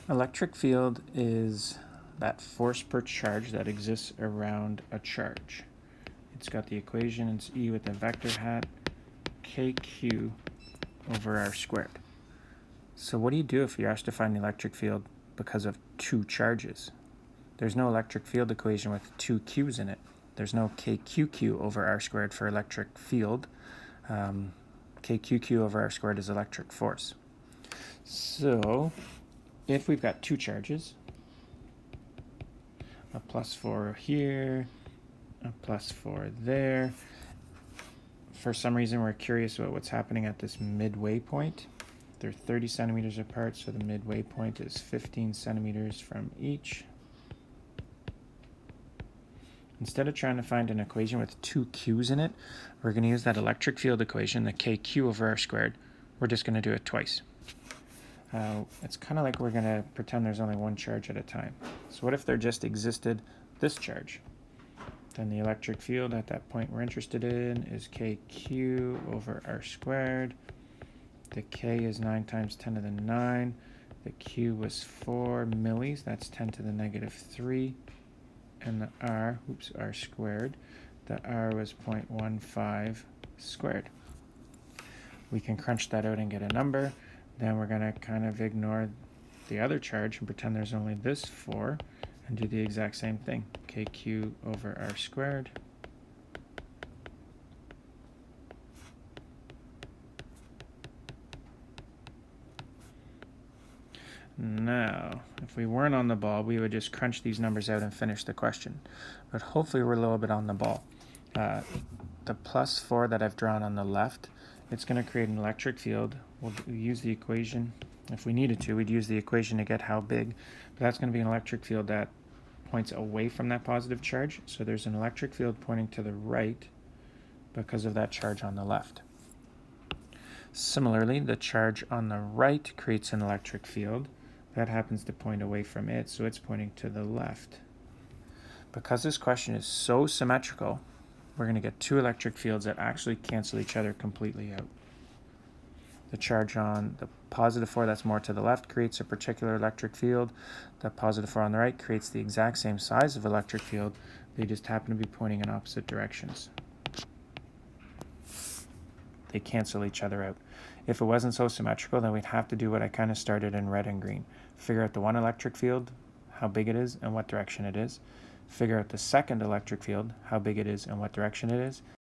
Electric field is that force per charge that exists around a charge. It's got the equation, it's E with a vector hat, KQ over R squared. So what do you do if you're asked to find the electric field because of two charges? There's no electric field equation with two Q's in it. There's no KQQ over R squared for electric field. KQQ over R squared is electric force. So if we've got two charges, a +4 here, a +4 there, for some reason we're curious about what's happening at this midway point. They're 30 centimeters apart, so the midway point is 15 centimeters from each. Instead of trying to find an equation with two Q's in it, we're going to use that electric field equation, the KQ over R squared. We're just going to do it twice. It's kind of like we're going to pretend there's only one charge at a time. So what if there just existed this charge? Then the electric field at that point we're interested in is KQ over R squared. The K is 9 times 10 to the 9. The Q was 4 millis, that's 10 to the -3. And the R, R squared, the R was 0.15 squared. We can crunch that out and get a number. Then we're going to kind of ignore the other charge and pretend there's only this 4 and do the exact same thing. KQ over R squared. Now, if we weren't on the ball, we would just crunch these numbers out and finish the question. But hopefully we're a little bit on the ball. The +4 that I've drawn on the left, it's going to create an electric field. We'll use the equation. If we needed to, we'd use the equation to get how big. But that's going to be an electric field that points away from that positive charge. So there's an electric field pointing to the right because of that charge on the left. Similarly, the charge on the right creates an electric field. That happens to point away from it, so it's pointing to the left. Because this question is so symmetrical, we're going to get two electric fields that actually cancel each other completely out. The charge on the +4 that's more to the left creates a particular electric field. The +4 on the right creates the exact same size of electric field. They just happen to be pointing in opposite directions. They cancel each other out. If it wasn't so symmetrical, then we'd have to do what I kind of started in red and green. Figure out the one electric field, how big it is and what direction it is. Figure out the second electric field, how big it is and what direction it is.